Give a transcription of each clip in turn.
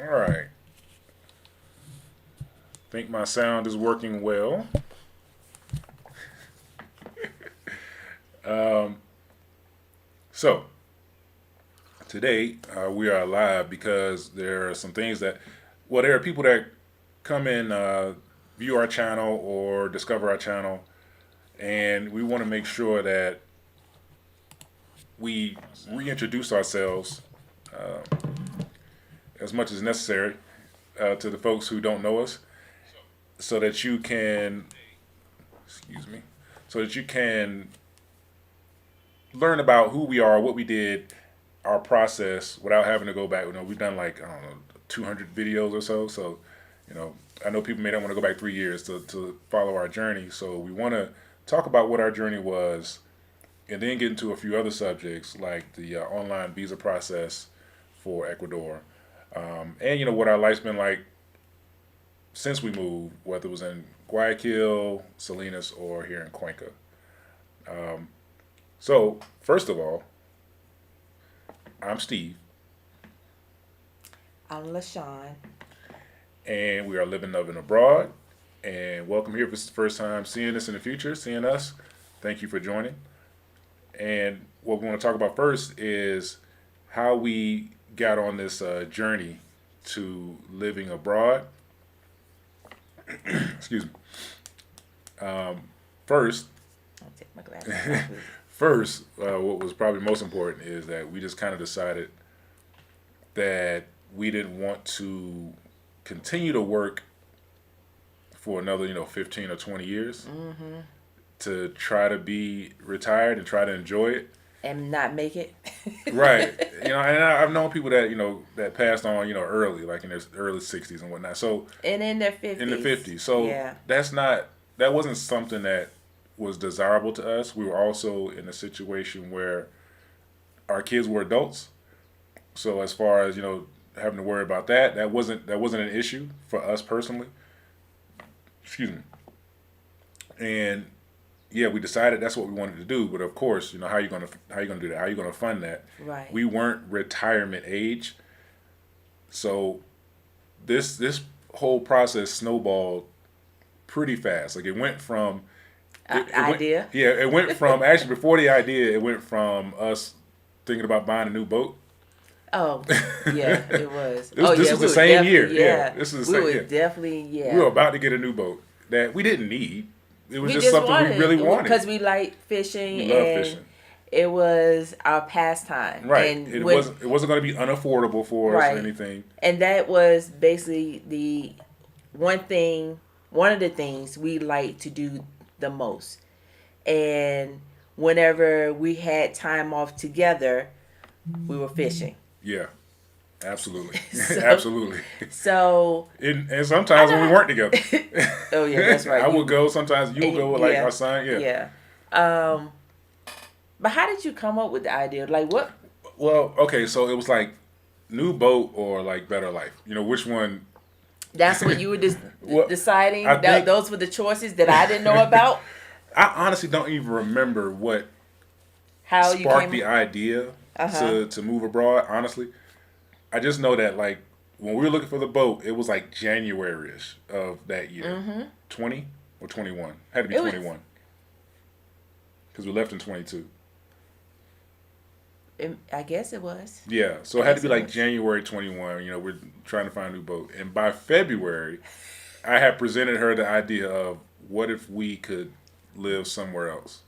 All right. Think my sound is working well. Um, so today we are live because there are some things that, well, there are people that come in, view our channel or discover our channel, and we want to make sure that we reintroduce ourselves as much as necessary to the folks who don't know us, so that you can, excuse me, so that you can learn about who we are, what we did, our process without having to go back. You know, we've done like, I don't know, 200 videos or so. So, you know, I know people may not want to go back 3 years to follow our journey. So we want to talk about what our journey was, and then get into a few other subjects like the online visa process for Ecuador, and you know what our life's been like since we moved, whether it was in Guayaquil, Salinas, or here in Cuenca. Um, so first of all, I'm Steve, I'm LaShawn. and we are living, loving abroad. And welcome here if it's the first time seeing us in the future, seeing us. Thank you for joining. And what we want to talk about first is how we got on this journey to living abroad. Excuse me. First, I'll take my glasses off. first, what was probably most important is that we just kind of decided that we didn't want to continue to work for another, 15 or 20 years Mm-hmm. to try to be retired and try to enjoy it. And not make it. Right. And I've known people that, that passed on, early, like in their early 60s and whatnot. So And in their 50s. in the 50s. So Yeah. that wasn't something that was desirable to us. We were also in a situation where our kids were adults. So as far as, having to worry about that wasn't an issue for us personally. Excuse me. And yeah, we decided that's what we wanted to do. But of course, how you gonna do that? How you gonna fund that? Right. We weren't retirement age, so this whole process snowballed pretty fast. Like it went from it went Idea. yeah, it went from actually before the idea, it went from us thinking about buying a new boat. Oh, yeah, it was. This Oh, this yeah, was we the were same year. definitely, Yeah, yeah. this is the We same. were Yeah, definitely, we were yeah. about to get a new boat that we didn't need. It was We just just something we wanted really it wanted. because we like fishing We love and fishing. it was our pastime. Right. And It when, wasn't going to be unaffordable for us or right. anything. And that was basically the one thing, one of the things we like to do the most. And whenever we had time off together, we were fishing. Yeah, absolutely, so, absolutely. so And I sometimes when we know. weren't together, Oh yeah, that's right. I would go. Sometimes you would go with like Yeah, our son. Yeah. yeah. Um, but how did you come up with the idea? Like what? Well, okay, so it was like new boat or like better life. Which one? That's what you were Well, I deciding. think Those were the choices that I didn't know about. I honestly don't even remember what How you sparked came? the idea Uh huh. to move abroad. Honestly, I just know that like when we were looking for the boat, it was like January-ish of that year, Mm-hmm. 20 or 21. Had to be It was. 21 because we left in 22. I guess it was. Yeah, so I it had to guess be it like was. January 21. We're trying to find a new boat, and by February, I had presented her the idea of what if we could live somewhere else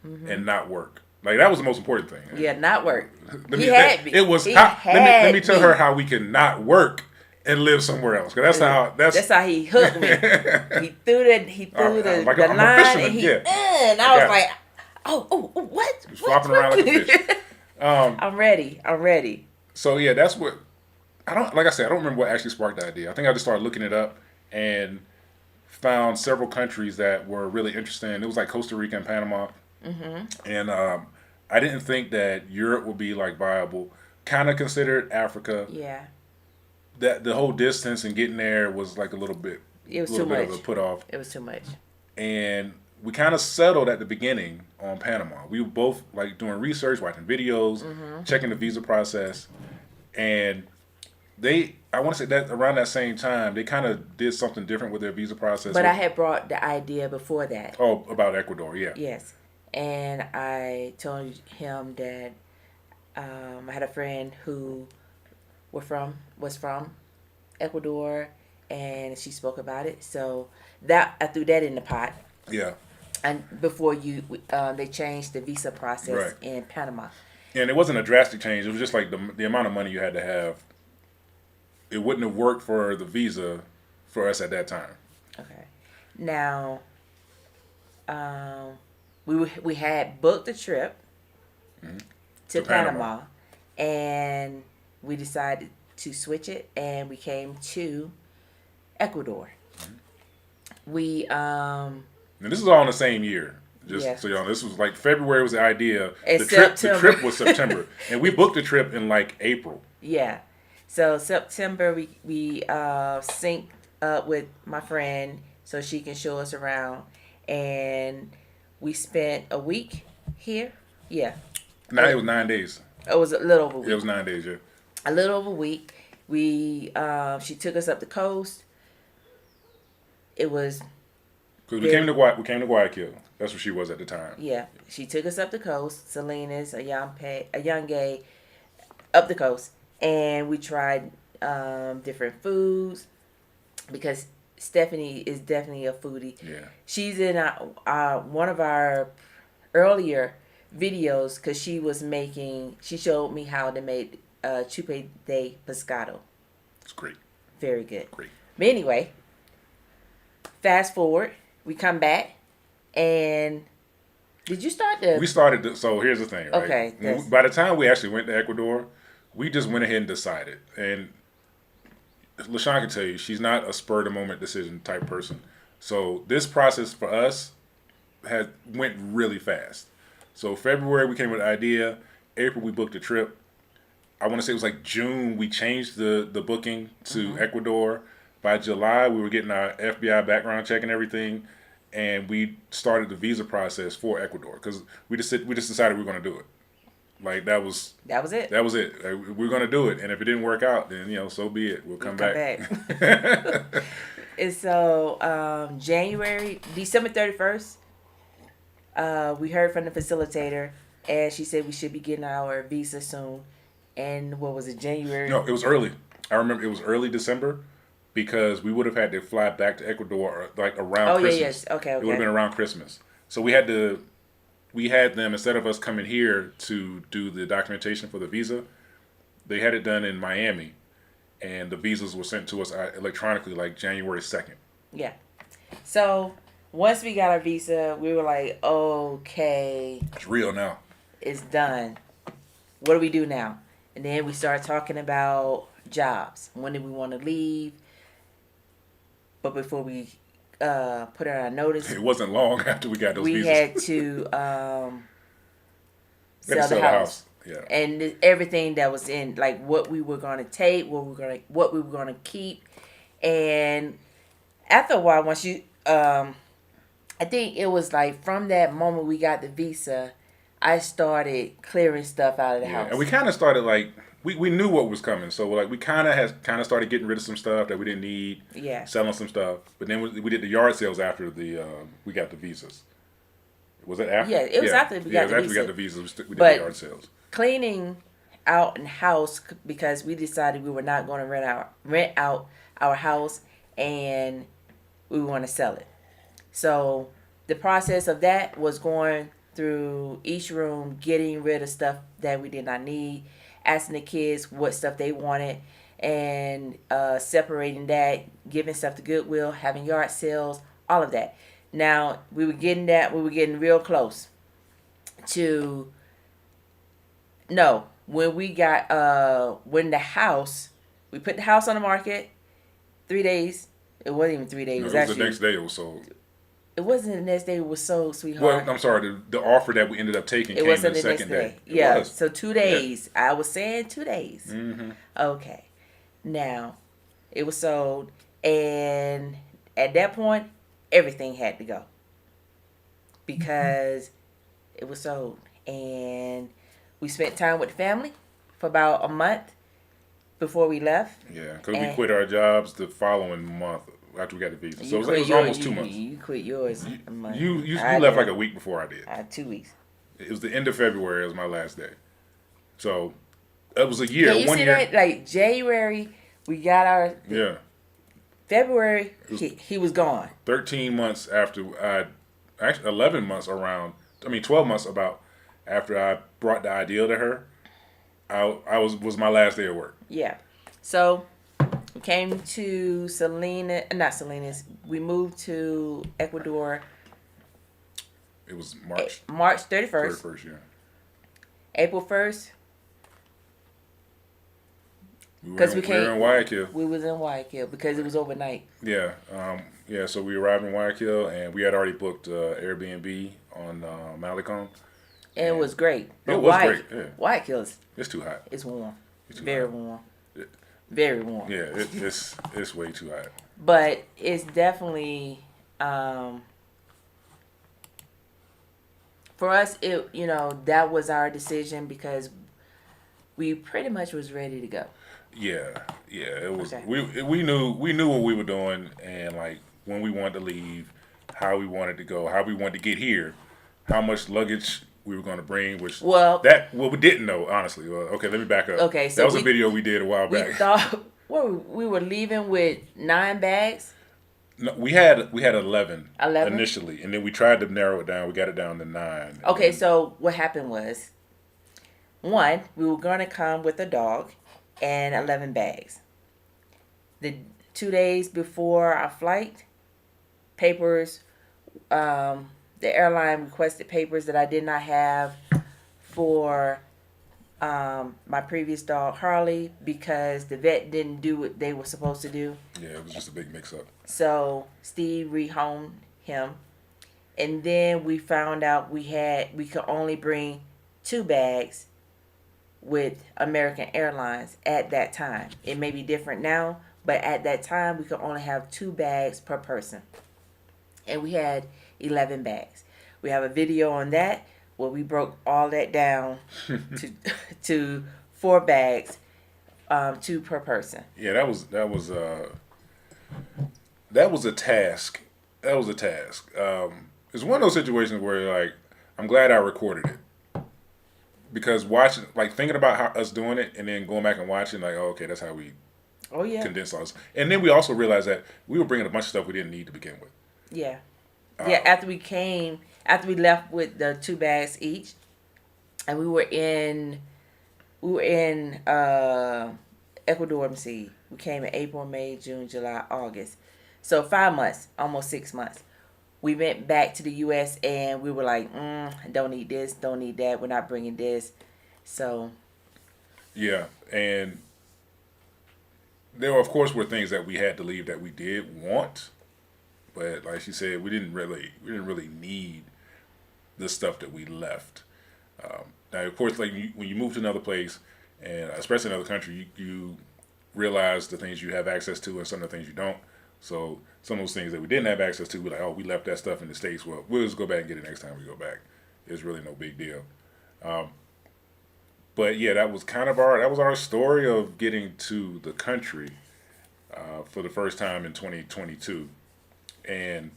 Mm-hmm. and not work. Like that was the most important thing. Yeah, not work. Let He me. had me. It was He how. Let me had tell her me. how we can not work and live somewhere else. Cause that's how. That's how he hooked me. He threw Like the I'm a line fisherman. and Yeah, and I I was got it. like, oh, what? Just What? flopping around like a fish. Um, I'm ready. I'm ready. so yeah, that's what I don't. Like I said, I don't remember what actually sparked the idea. I think I just started looking it up and found several countries that were really interesting. It was like Costa Rica and Panama, Mm-hmm. and I didn't think that Europe would be like viable. Kind of considered Africa. Yeah, That the whole distance and getting there was like it was a too little bit much. of a put off, It was too much. and we kind of settled at the beginning on Panama. We were both like doing research, watching videos, Mm-hmm. checking the visa process, and they I want to say that around that same time, they kind of did something different with their visa process. But I had brought the idea before that. Oh, about Ecuador, yeah. Yes. And I told him that I had a friend who was from Ecuador, and she spoke about it. So that I threw that in the pot. Yeah. And before they changed the visa process Right. in Panama. And it wasn't a drastic change. It was just like the amount of money you had to have. It wouldn't have worked for the visa for us at that time. Okay. Now, we had booked a trip to Panama, and we decided to switch it, and we came to Ecuador. We And this is all in the same year. Just Yeah. so y'all know, this was like February was the idea. It's The September. trip was September, and we booked the trip in like April. Yeah. So September we synced up with my friend so she can show us around, and we spent a week here. Yeah. Now it was 9 days. It was a little over a week. It was 9 days, yeah. A little over a week. We she took us up the coast. It was Because we came to Guayaquil. That's where she was at the time. yeah. She took us up the coast, Salinas, a young gay, up the coast, and we tried different foods because Stephanie is definitely a foodie. Yeah. She's in one of our earlier videos because she showed me how to make chupe de pescado. It's great. Very good. Great. But anyway, fast forward, we come back, and did you start the? We started. So here's the thing, right? Okay, yes. By the time we actually went to Ecuador, we just went ahead and decided. And LaShawn can tell you, she's not a spur of the moment decision type person. So this process for us went really fast. So February we came with the idea. April we booked a trip. I want to say it was like June we changed the booking to Ecuador. By July we were getting our FBI background check and everything, and we started the visa process for Ecuador because we just decided we were going to do it. Like that was it. That was it. Like, we're going to do it, and if it didn't work out, then so be it. We'll come back. And so December 31st, we heard from the facilitator, and she said we should be getting our visa soon. And what was it, January? No, it was early. I remember it was early December because we would have had to fly back to Ecuador like around Christmas. Yes. Okay. It would have been around Christmas. So we had them, instead of us coming here to do the documentation for the visa, they had it done in Miami, and the visas were sent to us electronically like January 2nd. Yeah. So once we got our visa, we were like, okay, It's real now. it's done. What do we do now? And then we started talking about jobs. When did we want to leave? But before we put in our notice, It wasn't long after we got those we visas. had to We had sell to the house. Yeah. And everything that was in, like what we were going to take, what we were going to keep. And after a while, once you, I think it was like from that moment we got the visa, I started clearing stuff out of the house. And we kind of started like we knew what was coming, so like we kind of started getting rid of some stuff that we didn't need. Yeah. Selling some stuff, but then we did the yard sales after we got the visas. Was it after? Yeah, it was after we got the after we visa. got the visas. We did But- the yard sales. Cleaning out in house because we decided we were not going to rent out our house, and we want to sell it. So the process of that was going through each room, getting rid of stuff that we did not need, asking the kids what stuff they wanted, and separating that, giving stuff to Goodwill, having yard sales, all of that. Now we were getting real close to when we got when we put the house on the market. 3 days. It wasn't even 3 days. No, It was it was actually the next day it was sold. It wasn't the next day. It was sold, sweetheart. Well, I'm sorry. The offer that we ended up taking It came wasn't the the next second day. day. It Yeah. was. So 2 days. I was saying 2 days. Mm-hmm. Okay. Now, it was sold, and at that point, everything had to go because it was sold, and we spent time with the family for about a month, before we left. Yeah, because we And quit our jobs the following month after we got the visa. So you it quit was your, almost 2 months. You quit yours. a month. You I left did. like a week before I did. I had 2 weeks. It was the end of February. It was my last day. So it was a year. Can you one see year. that? Like January, we got our. Yeah. February, he was gone. 13 months after actually 11 months 12 months about after I brought the ideal to her, I was my last day of work. Yeah. So we came to not Salinas. We moved to Ecuador. It was March 31st. 31st, yeah. April 1st. We Because were in Guayaquil. We was in Guayaquil because it was overnight. Yeah, so we arrived in Guayaquil and we had already booked Airbnb on Malecon. And it was great. But it was great. Yeah. Guayaquil It's too hot. it's warm. It's too Very hot. warm. Yeah. Very warm. Yeah, it's way too hot. But it's definitely for us. That was our decision because we pretty much was ready to go. Yeah. It was. Okay. We knew what we were doing, and like when we wanted to leave, how we wanted to go, how we wanted to get here, how much luggage we were going to bring. Which what we didn't know, honestly. Okay, let me back up. Okay, so that was a video we did a while back. We thought we were leaving with 9 bags. No, we had 11 11 initially, and then we tried to narrow it down. We got it down to 9. Okay, so what happened was, one, we were going to come with a dog and 11 bags. The 2 days before our flight, papers, the airline requested papers that I did not have for my previous dog, Harley, because the vet didn't do what they were supposed to do. Yeah, it was just a big mix-up. So Steve rehomed him. And then we found out we could only bring 2 bags with American Airlines at that time. It may be different now, but at that time we could only have 2 bags per person. And we had 11 bags. We have a video on that where we broke all that down to 4 bags, 2 per person. Yeah, that was a task. That was a task. It's one of those situations where like I'm glad I recorded it. Because watching, like thinking about how us doing it, and then going back and watching, like, oh, okay, that's how we condense all this. And then we also realized that we were bringing a bunch of stuff we didn't need to begin with. Yeah, after we left with the 2 bags each, and we were in Ecuador. Let me see, we came in April, May, June, July, August. So 5 months, almost 6 months. We went back to the U.S. and we were like, don't need this, don't need that. We're not bringing this. So. Yeah, and there, of course, were things that we had to leave that we did want, but like she said, we didn't really need the stuff that we left. Now, of course, like when you move to another place, and especially another country, you realize the things you have access to and some of the things you don't. So some of those things that we didn't have access to, we're like, oh, we left that stuff in the States. Well, we'll just go back and get it next time we go back. It's really no big deal. But yeah, that was our story of getting to the country for the first time in 2022. And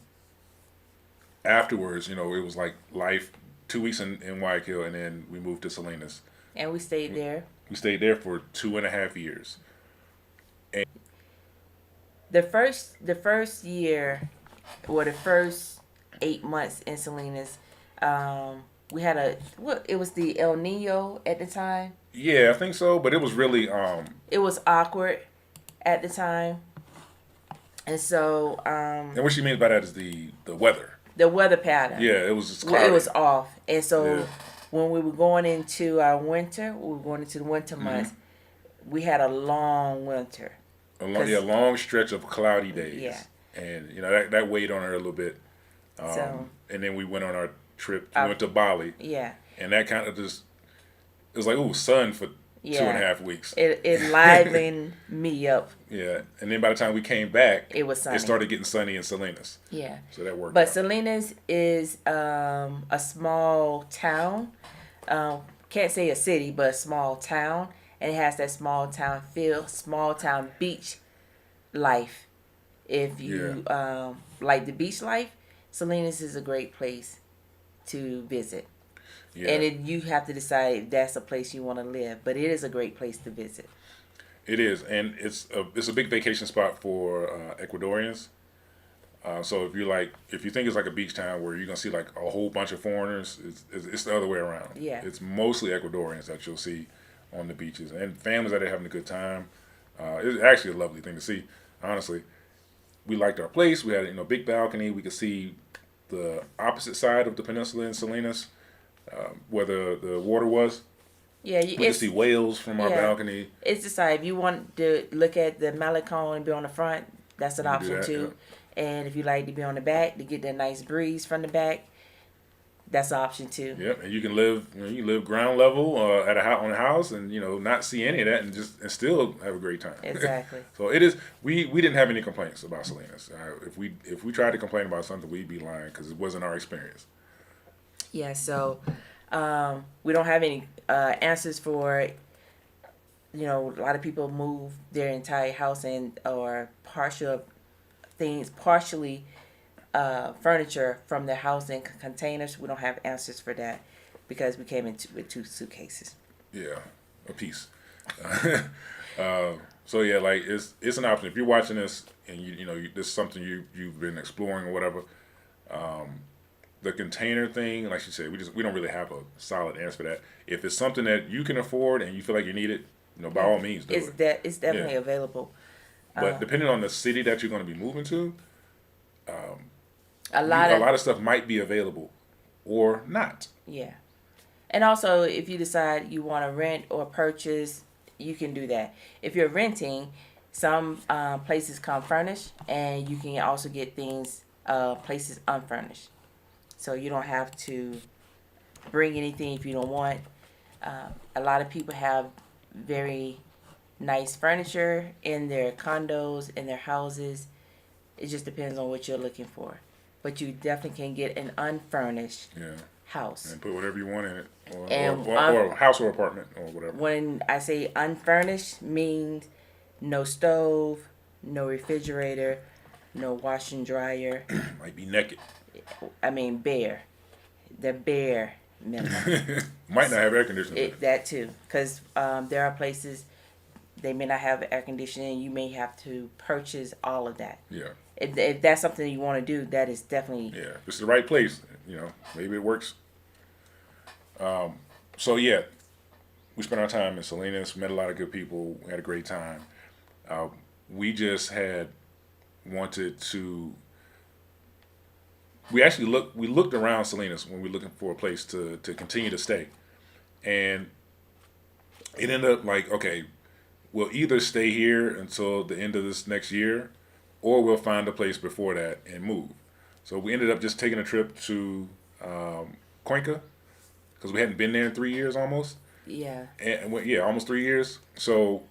afterwards, it was like life. 2 weeks in Guayaquil, and then we moved to Salinas. And we stayed there. We stayed there for 2.5 years. And the first year, or the first 8 months in Salinas, we had it was the El Nino at the time. Yeah, I think so, but it was really it was awkward at the time. And so and what she means by that is the weather. The weather pattern. Yeah, it was just cloudy. It was off. And so when we were going into our winter, the winter months, we had a long winter. A long stretch of cloudy days. Yeah. And, that weighed on her a little bit. And then we went on our trip. We went to Bali. Yeah. And that kind of just, it was like, ooh, sun for 2.5 weeks. It livened me up. Yeah. And then by the time we came back, it was sunny. It started getting sunny in Salinas. Yeah. So that worked But out. Salinas is a small town. Can't say a city, but a small town. and it has that small town feel, small town beach life. If you like the beach life, Salinas is a great place to visit. Yeah. And you have to decide if that's a place you want to live, but it is a great place to visit. It is, and it's a big vacation spot for Ecuadorians. So if you think it's like a beach town where you're gonna see like a whole bunch of foreigners, it's the other way around. Yeah. It's mostly Ecuadorians that you'll see on the beaches, and families that are having a good time. It's actually a lovely thing to see. Honestly, we liked our place. We had big balcony. We could see the opposite side of the peninsula in Salinas, where the water was. Yeah, we could see whales from our balcony. It's decided if you want to look at the Malecon and be on the front, that's an option too. Yeah. And if you like to be on the back to get that nice breeze from the back, that's an option too. Yep, and you can live ground level on a house and not see any of that and still have a great time. Exactly. So it is. We didn't have any complaints about Salinas. If we tried to complain about something, we'd be lying because it wasn't our experience. Yeah. So we don't have any answers for. A lot of people move their entire house or partially furniture from their house in containers. We don't have answers for that because we came with 2 suitcases. Yeah, a piece. So yeah, like it's an option if you're watching this and this is something you've been exploring or whatever. The container thing, like you said, we don't really have a solid answer for that. If it's something that you can afford and you feel like you need it, by all means do it. It's definitely available. But depending on the city that you're going to be moving to, a lot of stuff might be available or not. Yeah. And also, if you decide you want to rent or purchase, you can do that. If you're renting, some places come furnished, and you can also get places unfurnished. So you don't have to bring anything if you don't want. A lot of people have very nice furniture in their condos, in their houses. It just depends on what you're looking for. But you definitely can get an unfurnished house. And put whatever you want in it. Or a house or apartment or whatever. When I say unfurnished, means no stove, no refrigerator, no washer and dryer. Might be naked. I mean bare. The bare minimum. Might not have air conditioning. That too. Because there are places they may not have air conditioning. You may have to purchase all of that. Yeah. If that's something you want to do, that is definitely... Yeah, if it's the right place, maybe it works. So yeah, we spent our time in Salinas, met a lot of good people, we had a great time. We just had wanted to... We actually looked around Salinas when we were looking for a place to continue to stay. And it ended up like, okay, we'll either stay here until the end of this next year, or we'll find a place before that and move. So we ended up just taking a trip to Cuenca, because we hadn't been there in 3 years almost. Yeah. Almost 3 years. So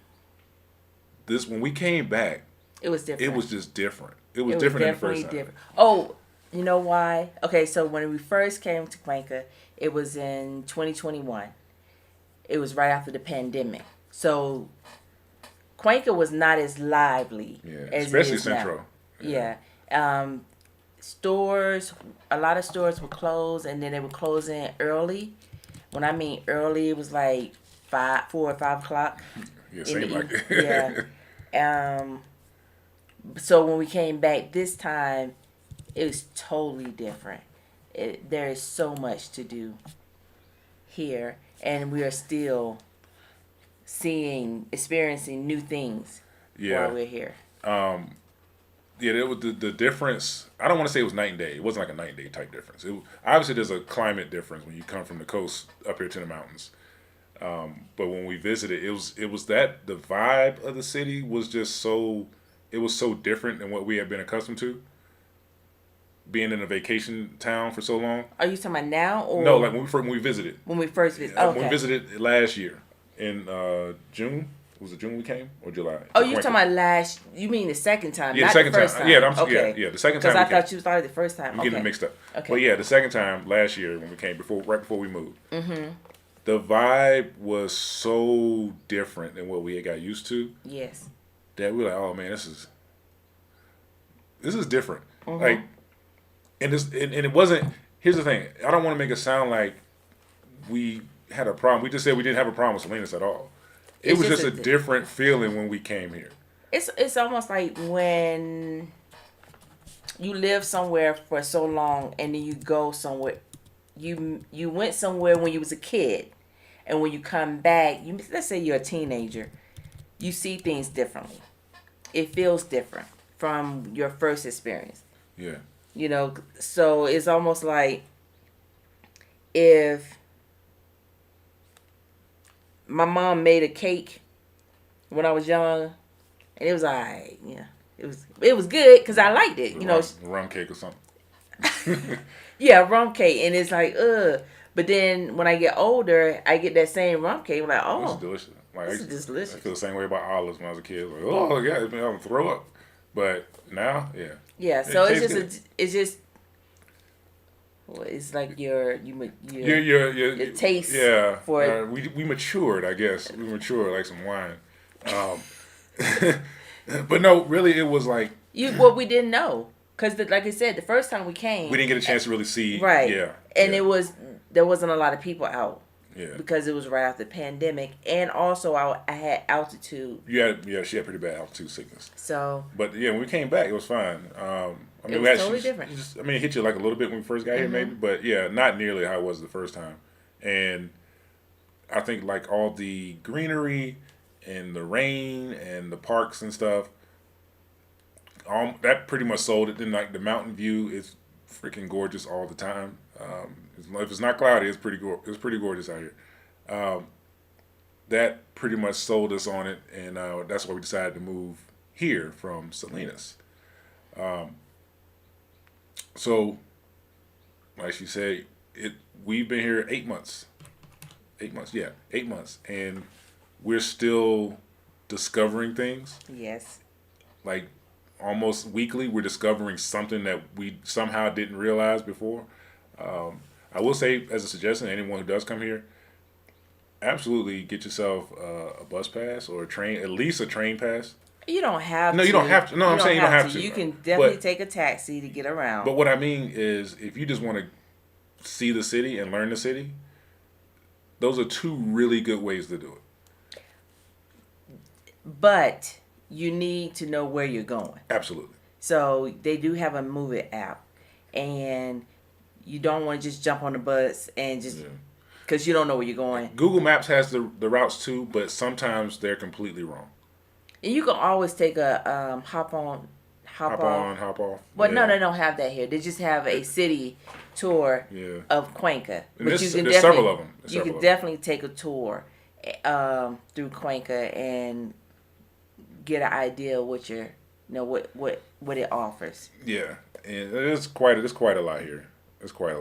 when we came back, it was different. It was just different. It was different than the first time. Different. Oh, you know why? Okay, so when we first came to Cuenca, it was in 2021. It was right after the pandemic. So Cuenca was not as lively as especially it is Centro. Now. Yeah. Stores, a lot of stores were closed, and then they were closing early. When I mean early, it was like 4 or 5 o'clock. Yeah, same like it. Yeah. So when we came back this time, it was totally different. There is so much to do here, and we are still experiencing new things while we're here. It was the difference. I don't want to say it was night and day. It wasn't like a night and day type difference. Obviously, there's a climate difference when you come from the coast up here to the mountains. But when we visited, it was that the vibe of the city was just so. It was so different than what we had been accustomed to. Being in a vacation town for so long. Are you talking about now or no? Like when we visited. When we first visited. Okay. When we visited last year in June. Was it June we came or July? Oh, you talking about you mean the second time? Yeah, not the second the first time. time. Yeah, the second time. Because I thought you started the first time. I'm getting it mixed up. Okay. But yeah, the second time last year when we came right before we moved. Mm-hmm. the vibe was so different than what we had got used to Yes. that we were like, oh man, this is different. Mm-hmm. Like, and it wasn't. Here's the thing. I don't want to make it sound like we had a problem. We just said we didn't have a problem with Salinas at all. It It's was just just a different feeling when we came here. It's almost like when you live somewhere for so long and then you go somewhere. You went somewhere when you was a kid, and when you come back, let's say you're a teenager, you see things differently. It feels different from your first experience. Yeah. You know, so it's almost like if my mom made a cake when I was young, and it was alright. Yeah, it was good because I liked it. You know, rum cake or something. yeah, rum cake, and it's like ugh. But then when I get older, I get that same rum cake. I'm like, This is oh, delicious. Like, this is delicious. I feel the same way about olives when I was a kid. Like, oh yeah, it's been able to throw up. But now, yeah. Yeah, so tastes it's good. just it's just. Well, it's like your Your taste. Yeah. For it. We matured, I guess. We matured like some wine. But no, really, it was like what we didn't know, because like I said, the first time we came, we didn't get a chance to really see. right. Yeah. And yeah. there wasn't a lot of people out. Yeah. Because it was right after the pandemic, and also I had altitude. She had pretty bad altitude sickness. So. But yeah, when we came back, it was fine. I mean, It was totally different. It hit you like a little bit when we first got here, maybe, but yeah, not nearly how it was the first time. And I think like all the greenery and the rain and the parks and stuff, that pretty much sold it. Then like the mountain view is freaking gorgeous all the time. If it's not cloudy, it's pretty gorgeous out here. That pretty much sold us on it, and that's why we decided to move here from Salinas. So, like she said, we've been here 8 months. 8 months, yeah, 8 months, and we're still discovering things. Yes. Like almost weekly, we're discovering something that we somehow didn't realize before. I will say, as a suggestion, anyone who does come here, absolutely get yourself a bus pass or a train, at least a train pass. You don't have to. No, you don't have to. No, I'm saying you don't have to. You can definitely take a taxi to get around. But what I mean is, if you just want to see the city and learn the city, those are two really good ways to do it. But you need to know where you're going. Absolutely. So they do have a Move It app, and you don't want to just jump on the bus and just because you don't know where you're going. Google Maps has the routes too, but sometimes they're completely wrong. And you can always take a hop on, hop off. Well, no, they don't have that here. They just have a city tour of Cuenca. And there's several of them. You can definitely take a tour through Cuenca and get an idea of what what it offers. Yeah, and it's quite a lot here. It's quite a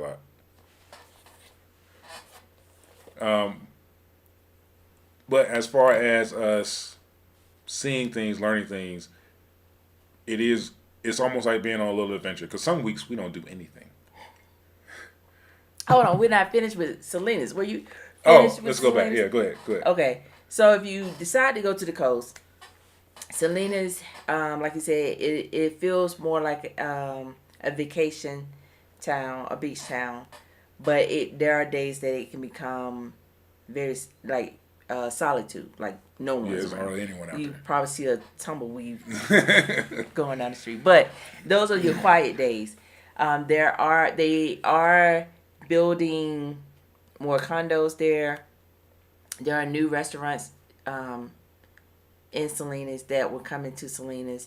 lot. But as far as us seeing things, learning things, it's almost like being on a little adventure. Because some weeks we don't do anything. Hold on, we're not finished with Salinas. Were you finished with let's go back. Yeah, go ahead. Okay, so if you decide to go to the coast, Salinas, like you said, it feels more like a vacation town, a beach town, but there are days that it can become very like solitude, like no one's there's around. hardly anyone out You there. probably see a tumbleweed going down the street, but those are your quiet days. They are building more condos there. There are new restaurants in Salinas that will come into Salinas.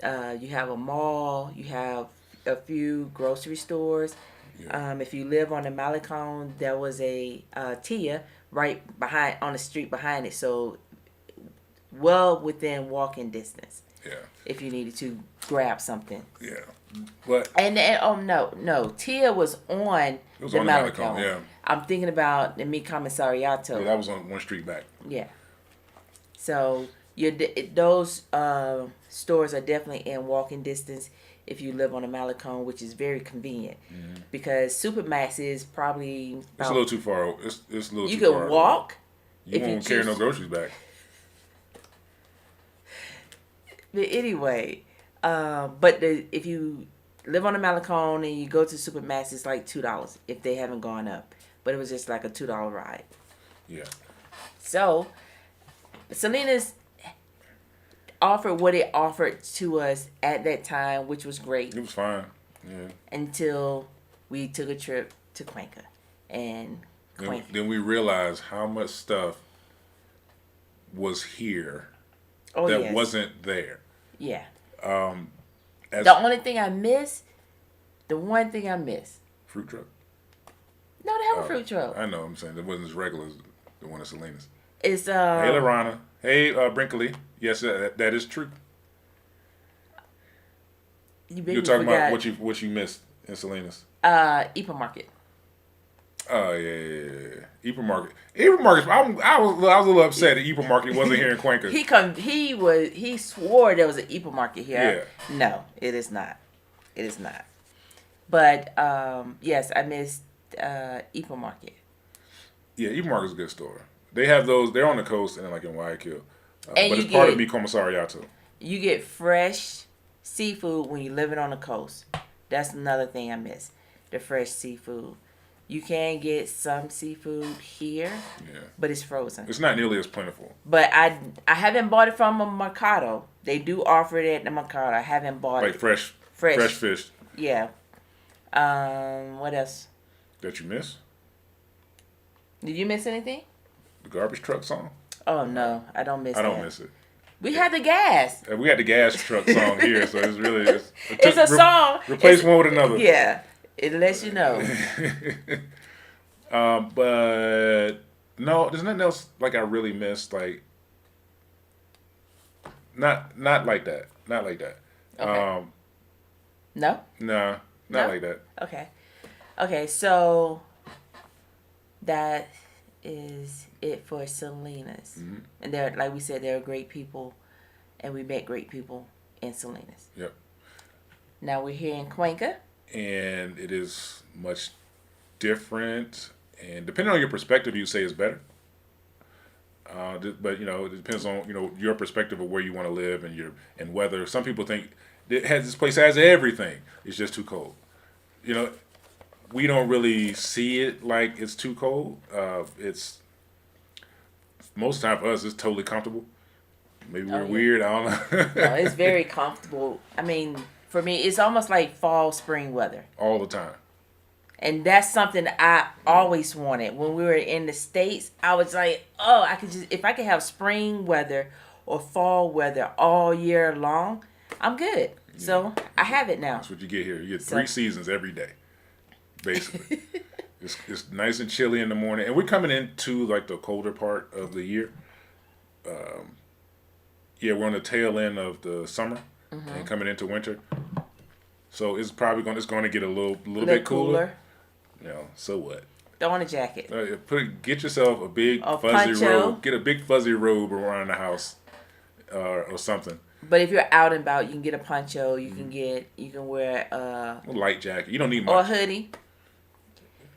You have a mall. You have a few grocery stores. Yeah. If you live on the Malecon, there was a Tia right behind on the street behind it, so well within walking distance. Yeah. If you needed to grab something. Yeah. But no, Tia was on the Malecon. Yeah. I'm thinking about the Mi Commissariato. Yeah, that was on one street back. Yeah. So those stores are definitely in walking distance. if you live on a Malecon, which is very convenient because Supermax is probably It's a about, little too far. It's a little you too far. could walk. You if you won't carry no choose- groceries back. But anyway, if you live on a Malecon and you go to Supermax, it's like $2 if they haven't gone up. But it was just like a $2 ride. Yeah. So Salinas offered what it offered to us at that time, which was great. It was fine. Yeah. Until we took a trip to Cuenca. And Then we realized how much stuff was here that wasn't there. Yeah. As The only thing I miss, the one thing I miss. fruit truck. No, they have a fruit truck. I know. I'm saying it wasn't as regular as the one at Salinas. It's Hey, Lorana. Hey, Brinkley. Yes, that is true. You're talking about what you missed in Salinas. Epa Market. Oh yeah. Epa Market. Epa Market. I was a little upset that Epa Market wasn't here in Cuenca. He swore there was an Epa Market here. Yeah. No, it is not. It is not. But yes, I missed Epa Market. Yeah, Epa Market's a good store. They have those. They're on the coast and like in Guayaquil. But it's you part of get- Mi Comisariato. You get fresh seafood when you're living on the coast. That's another thing I miss. The fresh seafood. You can get some seafood here, but it's frozen. It's not nearly as plentiful. But I haven't bought it from a Mercado. They do offer it at the Mercado. I haven't bought Like it. fresh fish Yeah. What else? that you miss. Did you miss anything? The garbage truck song. Oh no, I don't miss I that. don't miss it. We had the gas. We had the gas truck song here, so it's really It's a song. Replace one with another. Yeah. It lets you know. But no, there's nothing else like I really missed. Like not like that. Not like that. Okay. No? Nah, not like that. Okay. Okay, so that is it for Salinas. Mm-hmm. And they're, like we said, they're great people, and we met great people in Salinas. Yep. Now we're here in Cuenca. And it is much different, and depending on your perspective, you say it's better. But it depends on your perspective of where you want to live and whether. Some people think this place has everything. It's just too cold. We don't really see it like it's too cold. It's most of the time for us, it's totally comfortable. Maybe we're weird. I don't know. No, it's very comfortable. I mean, for me, it's almost like fall, spring weather. All the time. And that's something I always wanted. When we were in the States, I was like, oh, if I could have spring weather or fall weather all year long, I'm good. Yeah. So I have it now. That's what you get here. You get 3 seasons every day, basically. It's nice and chilly in the morning. And we're coming into like the colder part of the year. We're on the tail end of the summer and coming into winter. So it's probably going to get a little bit cooler. So what? Throw on a jacket. Get yourself a big fuzzy robe. Get a big fuzzy robe around the house, or something. But if you're out and about, you can get a poncho. You can wear a light jacket. You don't need much. Or a hoodie.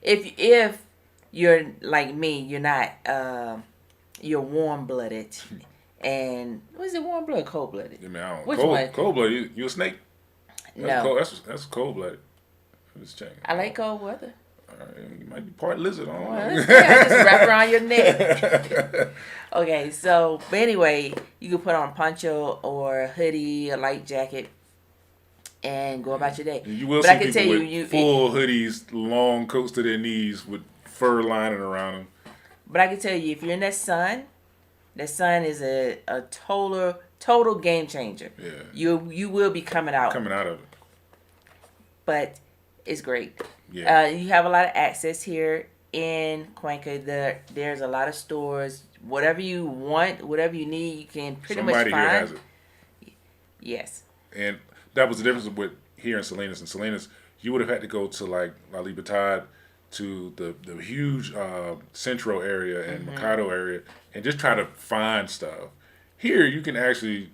If you're like me, you're not. You're warm blooded. And what is it? Warm blooded, cold blooded? I mean, I don't. Which one? Cold blooded. You a snake? No. That's cold blooded. Just checking. I like cold weather. You might be part lizard. I don't know. Just wrap around your neck. Okay, but anyway, you can put on a poncho or a hoodie, a light jacket, and go about your day. You will see people with full hoodies, long coats to their knees with fur lining around them. But I can tell you, if you're in that sun is a total game changer. Yeah. You will be coming out. Coming out of it. But it's great. Yeah. You have a lot of access here in Cuenca. There's a lot of stores. Whatever you want, whatever you need, you can pretty much find. Somebody here has it. Yes. And that was the difference with here in Salinas. In Salinas, you would have had to go to like La Libertad, to the huge Centro area and Mercado area, and just try to find stuff. Here, you can actually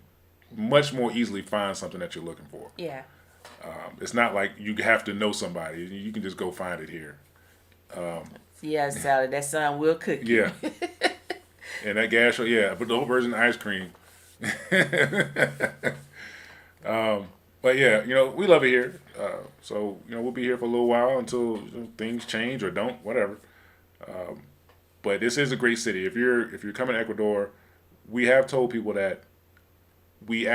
much more easily find something that you're looking for. Yeah. It's not like you have to know somebody. You can just go find it here. Yeah, Sally, that son will cook you. Yeah. And that gas, yeah, but the whole version of ice cream. But yeah, we love it here. So we'll be here for a little while until things change or don't, whatever. But this is a great city. If you're coming to Ecuador, we have told people that we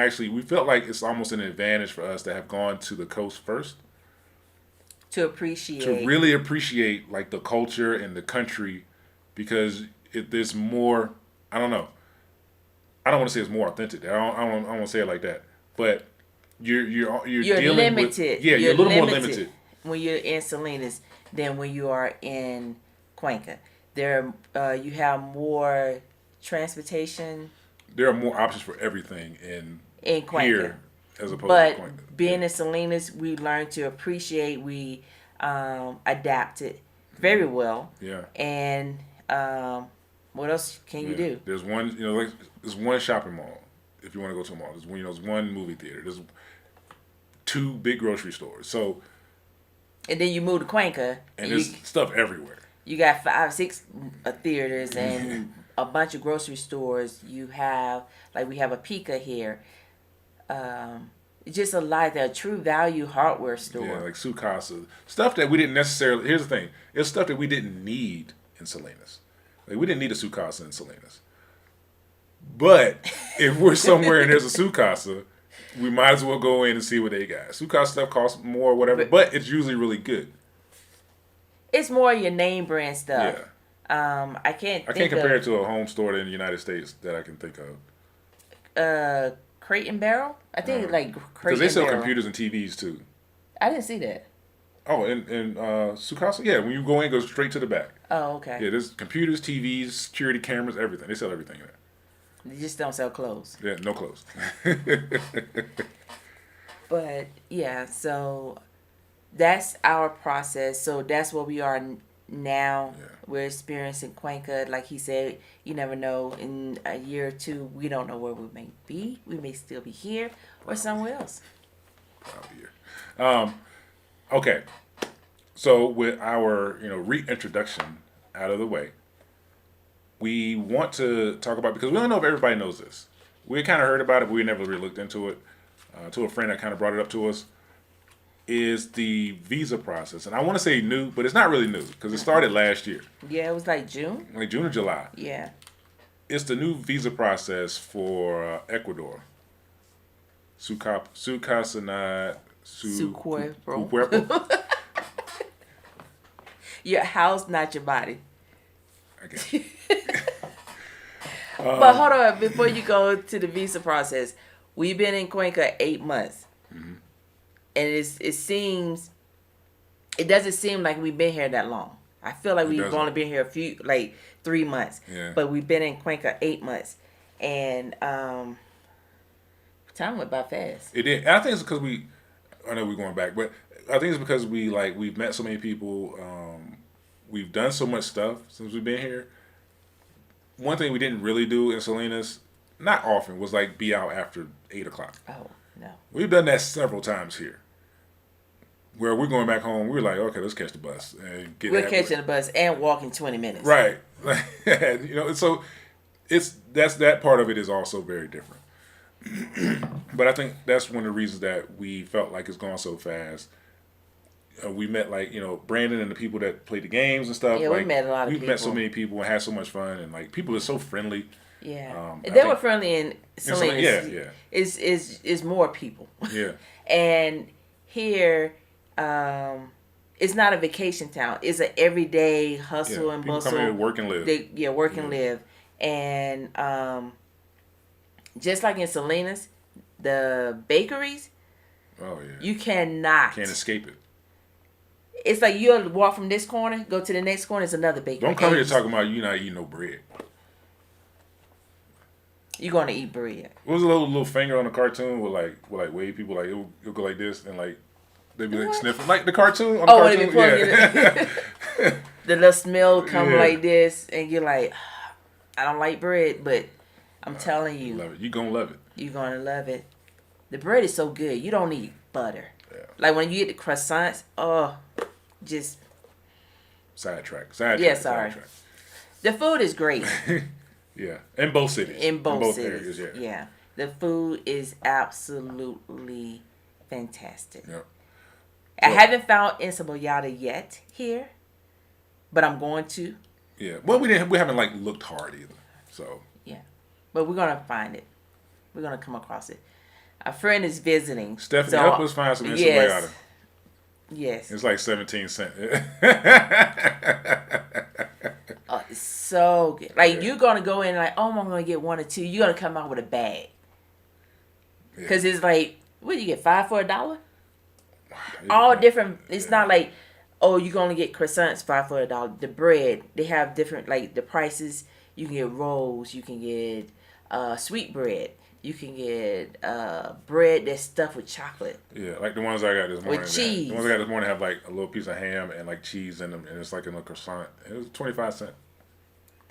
felt like it's almost an advantage for us to have gone to the coast first To appreciate. to really appreciate like the culture and the country, because there's more. I don't know. I don't want to say it's more authentic. I don't want to say it like that. But you're dealing limited. with you're a little more limited when you're in Salinas than when you are in Cuenca. There, you have more transportation there are more options for everything in Cuenca. here as opposed But to Cuenca. being in Salinas, we learned to appreciate. We adapted very well. Yeah. And what else can you do? There's one, like there's one shopping mall. If you want to go to a mall, there's one movie theater. There's 2 big grocery stores. So. And then you move to Cuenca, and there's stuff everywhere. You got 5, 6 theaters and a bunch of grocery stores. You have, like, we have a Pika here. Just a lot of true value hardware store. Yeah, like Sukasa. Stuff that we didn't necessarily, here's the thing. It's stuff that we didn't need in Salinas. Like, we didn't need a Sukasa in Salinas. But if we're somewhere and there's a Sukasa, we might as well go in and see what they got. Sukasa stuff costs more or whatever, but it's usually really good. It's more your name brand stuff. Yeah. I can't compare it to a home store in the United States that I can think of. Crate and Barrel? I think it's like Crate and Barrel. Because they sell computers and TVs too. I didn't see that. Oh, in Sukasa? Yeah, when you go in, go straight to the back. Oh, okay. Yeah, there's computers, TVs, security cameras, everything. They sell everything in there. They just don't sell clothes. Yeah, no clothes. But, yeah, so that's our process. So that's where we are now. Yeah. We're experiencing Cuenca. Like he said, you never know. In a year or 2, we don't know where we may be. We may still be here or somewhere else. Probably here. Okay. So with our, reintroduction out of the way, we want to talk about, because we don't know if everybody knows this. We kind of heard about it, but we never really looked into it. To a friend that kind of brought it up to us, is the visa process. And I want to say new, but it's not really new because it started last year. Yeah, it was like June. Like June or July. Yeah. It's the new visa process for Ecuador. Su cuerpo. Your house, not your body. Okay. But hold on, before you go to the visa process, we've been in Cuenca 8 months. Mm-hmm. And it doesn't seem like we've been here that long. I feel like we've only been here 3 months. Yeah. But we've been in Cuenca 8 months. And time went by fast. It did. And I think it's because I know we're going back, but I think it's because we've met so many people. We've done so much stuff since we've been here. One thing we didn't really do in Salinas, not often, was like be out after 8 o'clock. Oh, no. We've done that several times here. Where we're going back home, we're like, okay, let's catch the bus and get. We're catching the bus and walking 20 minutes. Right. So that part of it is also very different. But I think that's one of the reasons that we felt like it's gone so fast. We met Brandon and the people that played the games and stuff. Yeah, we met a lot of people. We've met so many people and had so much fun, and people are so friendly. Yeah, they were friendly in Salinas. Yeah. Is more people. Yeah. And here, it's not a vacation town. It's an everyday hustle and bustle. People come here to work and live. Work and live. And just like in Salinas, the bakeries. Oh yeah. You can't escape it. It's like you'll walk from this corner, go to the next corner, it's another bakery. Don't come here talking about you not eating no bread. You're gonna eat bread. What was a little finger on the cartoon with wave people it'll go like this and they'd be sniffing like the cartoon on the cartoon. They be pulling the little smell come like this and you're like, I don't like bread, but I'm telling you, love it. You're gonna love it. You're gonna love it. The bread is so good. You don't need butter. Yeah. Like when you get the croissants, oh, just Sidetrack. yeah. Sorry, the food is great Yeah, in both cities. in both areas. cities. Yeah. Yeah, the food is absolutely fantastic. Yeah. I So, haven't found encebollada yet here, but I'm going to. yeah. Well, we haven't like looked hard either. So Yeah, but we're gonna find it. We're gonna come across it. A friend is visiting. Stephanie, so, help us find some yes, encebollada. yes. It's like 17 cents. Oh, it's so good. Like Yeah. you're gonna go in like, oh, I'm gonna get one or two. You're gonna come out with a bag because it's like, what do you get, 5 for $1? All different. It's not like, oh, you can only get croissants 5 for $1. The bread, they have different like the prices. You can get rolls. You can get sweet bread. You can get bread that's stuffed with chocolate. Yeah, like the ones I got this morning. With cheese. The ones I got this morning have like a little piece of ham and like cheese in them, and it's like in a croissant. It was 25 cents.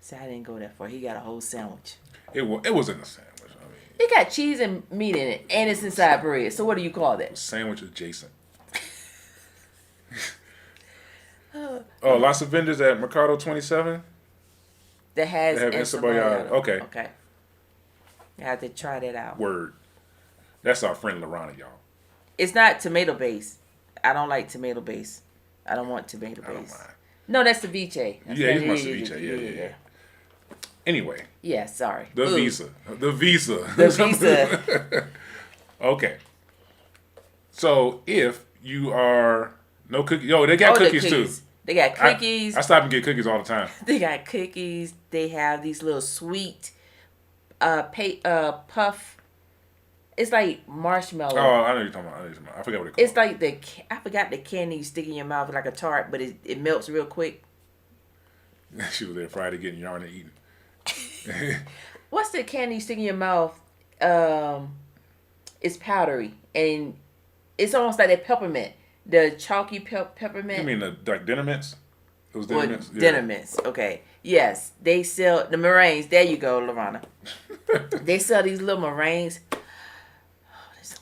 See, I didn't go that far. He got a whole sandwich. It was in a sandwich. I mean, It got cheese and meat in it, and it's inside bread. So what do you call that? sandwich adjacent. Oh, lots of vendors at Mercado 27. That has They have encebollada. encebollada. Okay. Okay. I have to try that out. Word. That's our friend Lorana, y'all. It's not tomato based. I don't like tomato based. I don't want tomato I don't based. mind. No, that's ceviche. Yeah, he's my ceviche. Yeah. Anyway, Yeah, sorry. the Food. visa. The visa. The visa. Okay. So if you are no cookies, they got the cookies too. They got cookies. I stop and get cookies all the time. They got cookies. They have these little sweet puff. It's like marshmallow. Oh, I know you're talking about. I forgot what it called. It's like I forgot the candy you stick in your mouth like a tart, but it melts real quick. She was there Friday getting yarn and eating. What's the candy you stick in your mouth? It's powdery and it's almost like that peppermint, the chalky peppermint. You mean like dinner mints? Those dinner Or mints? Yeah. dinner mints. Okay. Yes, they sell the meringues. There you go, Lorana. They sell these little meringues.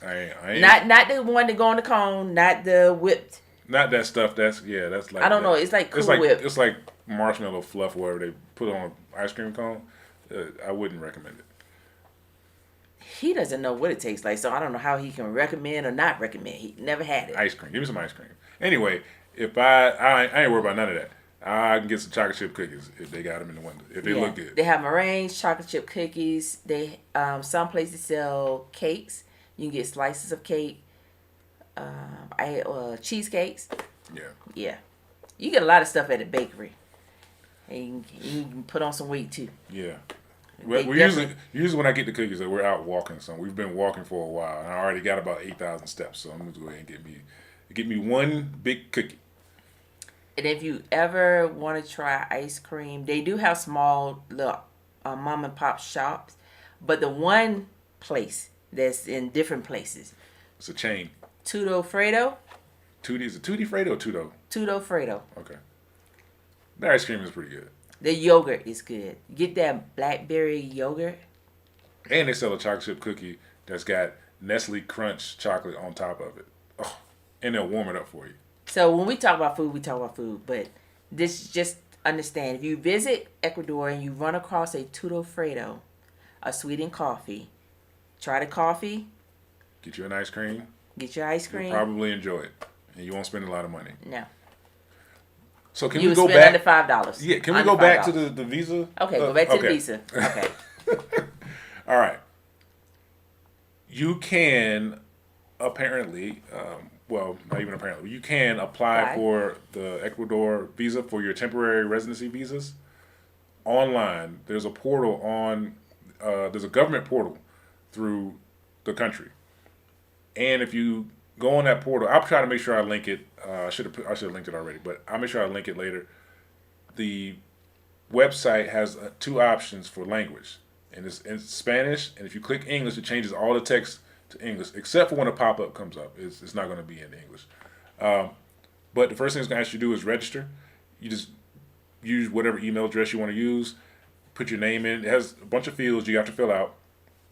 I ain't, Not the one that go on the cone. Not the whipped. not that stuff. That's like. I don't know. It's like Cool Whip. It's like marshmallow fluff, wherever they put it on an ice cream cone. I wouldn't recommend it. He doesn't know what it tastes like, so I don't know how he can recommend or not recommend. He never had it. Ice cream. Give me some ice cream. Anyway, if I ain't worried about none of that. I can get some chocolate chip cookies if they got them in the window. If they look good. They have meringues, chocolate chip cookies. They some places sell cakes. You can get slices of cake. Cheesecakes. Yeah. Yeah, you get a lot of stuff at the bakery, and you can put on some weight too. Yeah. They We usually when I get the cookies, we're out walking. So we've been walking for a while, and I already got about 8,000 steps. So I'm gonna go ahead and get me one big cookie. And if you ever want to try ice cream, they do have small little mom and pop shops, but the one place that's in different places, It's a chain. Tudo Fredo. Is it Tutti Fredo or Tudo? Tudo Fredo. Okay. The ice cream is pretty good. The yogurt is good. Get that blackberry yogurt. And they sell a chocolate chip cookie that's got Nestle Crunch chocolate on top of it. Oh, and they'll warm it up for you. So when we talk about food, we talk about food. But this just understand, if you visit Ecuador and you run across a Tudo Fredo, a sweetened coffee, try the coffee. Get you an ice cream. Get your ice cream. You'll probably enjoy it. And you won't spend a lot of money. No. So can You we would go spend back? under $5. Yeah, can we Under go back to $5. the visa? Okay, go back to the okay. visa. Okay. All right. You can apparently, well, not even apparently, you can apply for the Ecuador visa for your temporary residency visas online. There's a portal there's a government portal through the country. And if you go on that portal, I'll try to make sure I link it. I should have linked it already, but I'll make sure I link it later. The website has 2 options for language, and it's in Spanish. And if you click English, it changes all the text to English, except for when a pop-up comes up. It's not going to be in English. But the first thing it's going to ask you to do is register. You just use whatever email address you want to use. Put your name in. It has a bunch of fields you have to fill out.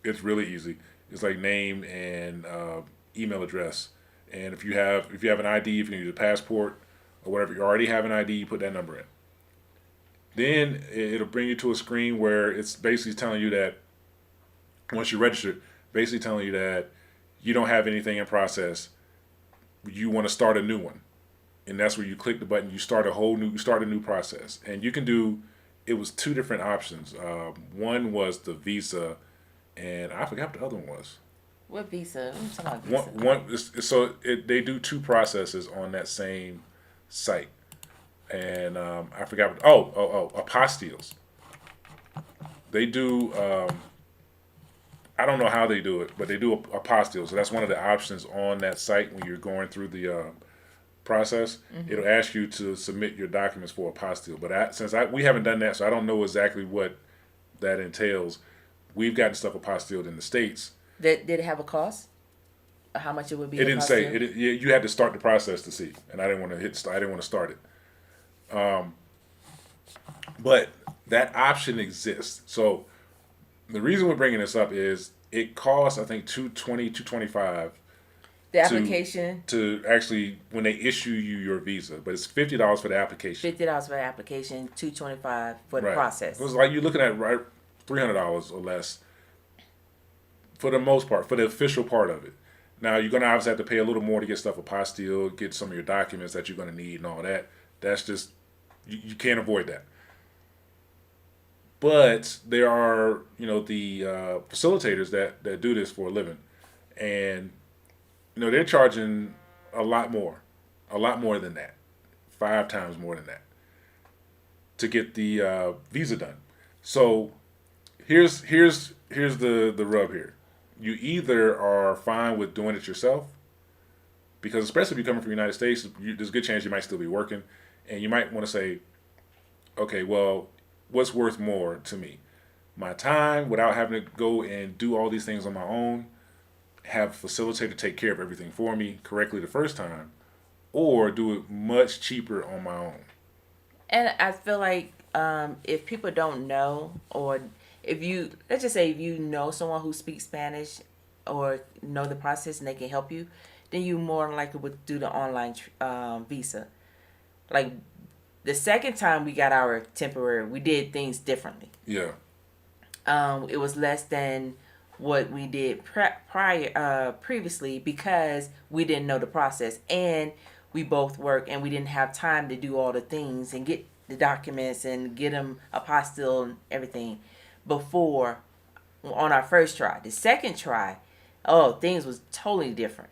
It's really easy. It's like name and email address, And if you have an ID, if you need a passport or whatever, you already have an ID, you put that number in. Then it'll bring you to a screen where it's basically telling you that once you register, basically telling you that you don't have anything in process. You want to start a new one, and that's where you click the button. You start a new process, and you can do. It was two different options. One was the visa, and I forgot what the other one was. What visa? I'm talking about visa. They do two processes on that same site, and I forgot. Apostilles. They do. I don't know how they do it, but they do apostilles. So that's one of the options on that site when you're going through the process. Mm-hmm. It'll ask you to submit your documents for apostille. But we haven't done that, so I don't know exactly what that entails. We've gotten stuff apostilled in the States. Did it have a cost? How much it would be? It didn't say. You had to start the process to see, and I didn't want to start it. But that option exists. So the reason we're bringing this up is it costs, I think, $225. The application to actually when they issue you your visa, but it's $50 for the application. $50 for the application, $225 for the process. It was like you're looking at $300 or less for the most part, for the official part of it. Now you're gonna obviously have to pay a little more to get stuff apostille, get some of your documents that you're gonna need and all that. That's just you can't avoid that. But there are, the facilitators that do this for a living, and they're charging a lot more than that, 5 times more than that, to get the visa done. So here's the rub here. You either are fine with doing it yourself, because especially if you're coming from the United States, there's a good chance you might still be working, and you might want to say, okay, well, what's worth more to me? My time without having to go and do all these things on my own, have a facilitator take care of everything for me correctly the first time, or do it much cheaper on my own. And I feel like if people don't know, or let's just say if you know someone who speaks Spanish or know the process and they can help you, then you more than likely would do the online visa. Like the second time we got our temporary, we did things differently. Yeah. It was less than what we did previously because we didn't know the process, and we both work, and we didn't have time to do all the things and get the documents and get them apostille and everything before on our first try. The second try, things was totally different.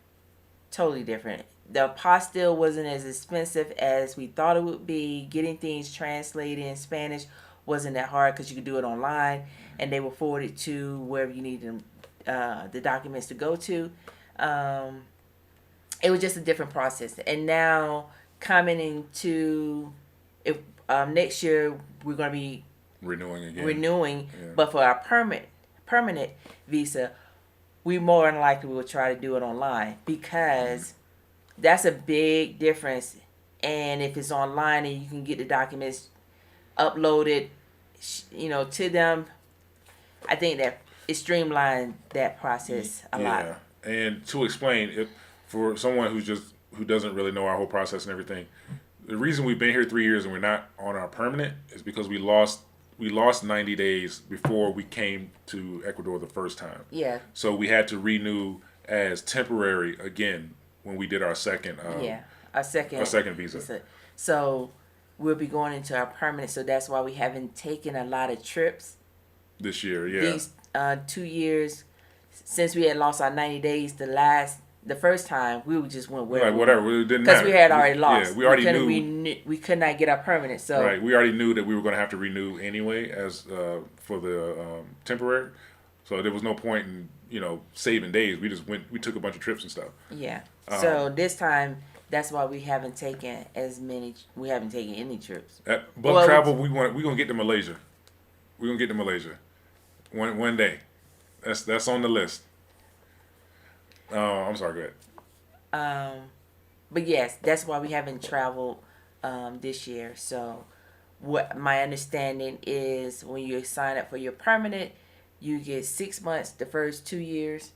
The apostille wasn't as expensive as we thought it would be. Getting things translated in Spanish wasn't that hard because you could do it online, and they will forward it to wherever you need them, the documents to go to. It was just a different process. And now coming into next year, we're going to be renewing again. Yeah. But for our permanent visa, we more than likely will try to do it online because that's a big difference. And if it's online and you can get the documents uploaded, to them, I think that it streamlined that process a lot. And to explain, for someone who doesn't really know our whole process and everything, the reason we've been here 3 years and we're not on our permanent is because we lost 90 days before we came to Ecuador the first time. Yeah. So we had to renew as temporary again when we did our second. Our second visa. So we'll be going into our permanent. So that's why we haven't taken a lot of trips this year. Yeah. These 2 years since we had lost our 90 days. The first time we just went whatever. It didn't because matter. we had already lost. Yeah, we already knew we could not get our permanent. So right, we already knew that we were going to have to renew anyway as for the temporary. So there was no point in saving days. We just went. We took a bunch of trips and stuff. Yeah. So this time, that's why we haven't taken We haven't taken any trips. Travel. We're gonna get to Malaysia. We're gonna get to Malaysia. One day. That's on the list. I'm sorry, go ahead. But yes, that's why we haven't traveled this year. So what my understanding is when you sign up for your permanent, you get 6 months the first 2 years,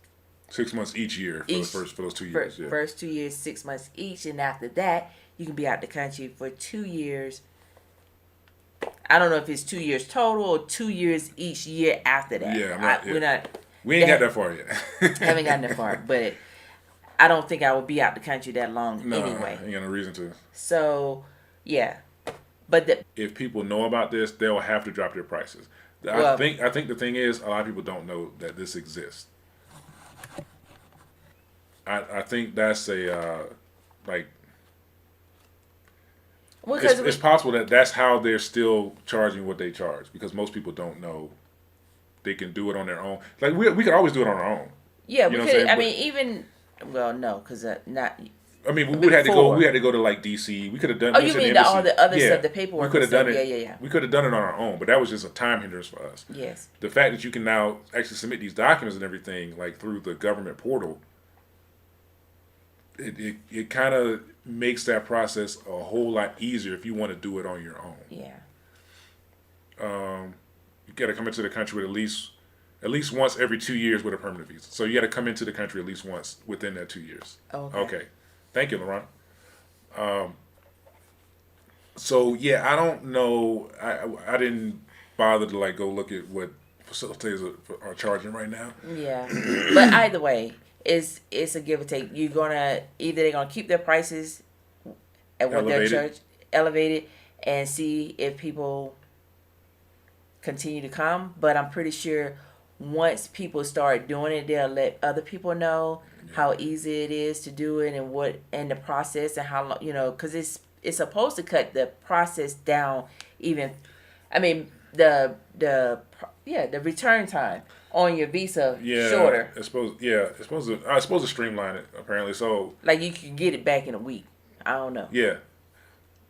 6 months each year for those 2 years. Yeah. First 2 years, 6 months each, and after that, you can be out the country for 2 years. I don't know if it's 2 years total or 2 years each year after that. Yeah, we ain't got that far yet. Haven't gotten that far, but I don't think I will be out the country that long anyway. Ain't got no reason to. So, yeah. But if people know about this, they'll have to drop their prices. Well, I think the thing is, a lot of people don't know that this exists. I think that's a like. Well, it's possible that that's how they're still charging what they charge, because most people don't know they can do it on their own. Like we could always do it on our own. Yeah, you we know could. I mean, even no, because not. I mean, we had to go. We had to go to like DC. We could have done. Oh, you mean all the other stuff, the paperwork? We could have done it. Yeah. We could have done it on our own, but that was just a time hindrance for us. Yes. The fact that you can now actually submit these documents and everything like through the government portal, it kind of makes that process a whole lot easier if you want to do it on your own. Yeah. You got to come into the country with at least once every 2 years with a permanent visa. So you got to come into the country at least once within that 2 years. Okay. Thank you, Laurent. So yeah, I don't know. I didn't bother to like go look at what facilitators are charging right now. Yeah, but either way, it's a give or take. You're gonna they're gonna keep their prices at what their church elevated, and see if people continue to come. But I'm pretty sure once people start doing it, they'll let other people know how easy it is to do it and the process and how long, because it's supposed to cut the process down even. I mean the return time on your visa shorter. It's supposed to streamline it apparently. So like you can get it back in a week. I don't know. Yeah.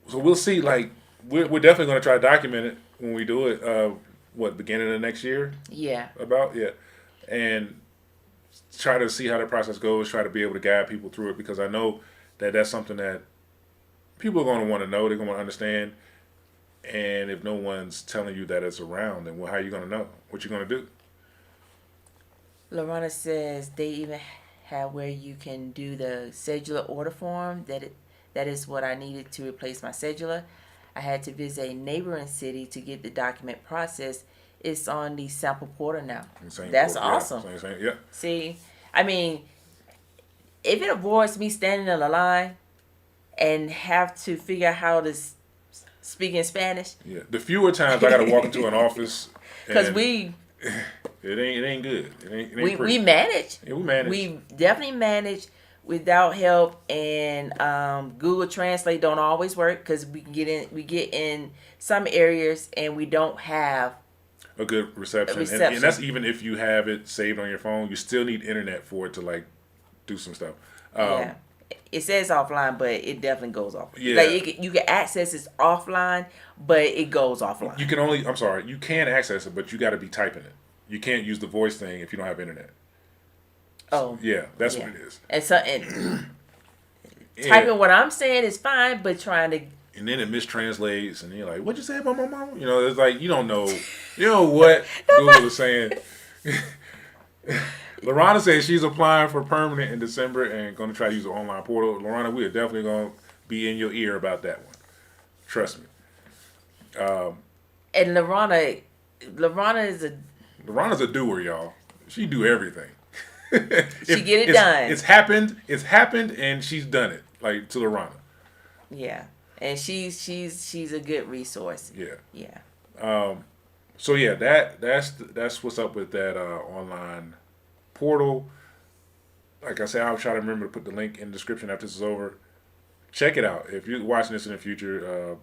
So we'll see. Like we're definitely going to try to document it when we do it. Beginning of next year? Yeah. And try to see how the process goes. Try to be able to guide people through it, because I know that that's something that people are going to want to know. They're going to understand. And if no one's telling you that it's around, then how are you going to know? What you going to do? Lorana says they even have where you can do the cedular order form. That is what I needed to replace my cedular. I had to visit a neighboring city to get the document processed. It's on the sample portal now. That's awesome. Yeah. See, I mean, if it avoids me standing in a line and have to figure out how to speak in Spanish. Yeah. The fewer times I got to walk into an office. Because it ain't good. It ain't we manage. Yeah, we manage. We definitely manage without help, and Google Translate don't always work because we get in some areas and we don't have a good reception. And that's even if you have it saved on your phone. You still need internet for it to like do some stuff. Yeah, it says offline, but it definitely goes off. Yeah, like you can access it offline, but it goes offline. You can access it, but you got to be typing it. You can't use the voice thing if you don't have internet. Oh. Yeah, that's what it is. And typing what I'm saying is fine, but trying to... And then it mistranslates, and you're like, what'd you say about my mama? It's like, you don't know what Google is saying. Lorana says she's applying for permanent in December and going to try to use the online portal. Lorana, we are definitely going to be in your ear about that one. Trust me. And Lorana is a... Lorana's a doer, y'all. She do everything. She get it done. It's happened, and she's done it. Like to Lorana. Yeah, and she's a good resource. Yeah. Yeah. So yeah, that's what's up with that online portal. Like I said, I'll try to remember to put the link in the description after this is over. Check it out. If you're watching this in the future,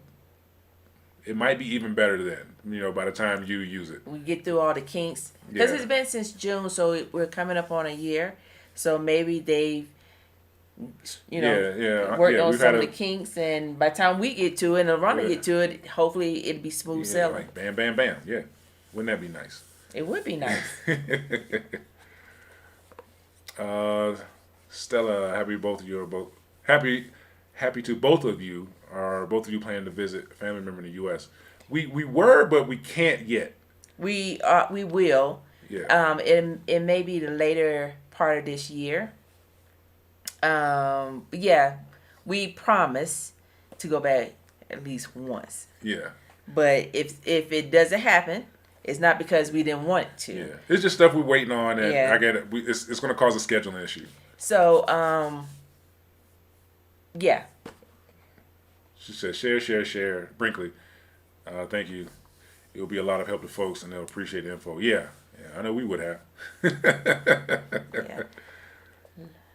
it might be even better then, by the time you use it. We get through all the kinks. Because it's been since June, so we're coming up on a year. So maybe they've, worked on some of the kinks. And by the time we get to it and Lorana get to it, hopefully it'll be smooth sailing. Like bam, bam, bam. Yeah. Wouldn't that be nice? It would be nice. Stella, happy both of you are both happy to both of you planning to visit a family member in the U.S. We were, but we can't yet. We will. Yeah. It may be the later part of this year. But yeah, we promise to go back at least once. Yeah. But if it doesn't happen, it's not because we didn't want to. Yeah. It's just stuff we're waiting on, and Yeah. I get it. It's going to cause a scheduling issue. So, yeah. She said, share. Brinkley, thank you. It'll be a lot of help to folks, and they'll appreciate the info. Yeah, I know we would have. Yeah.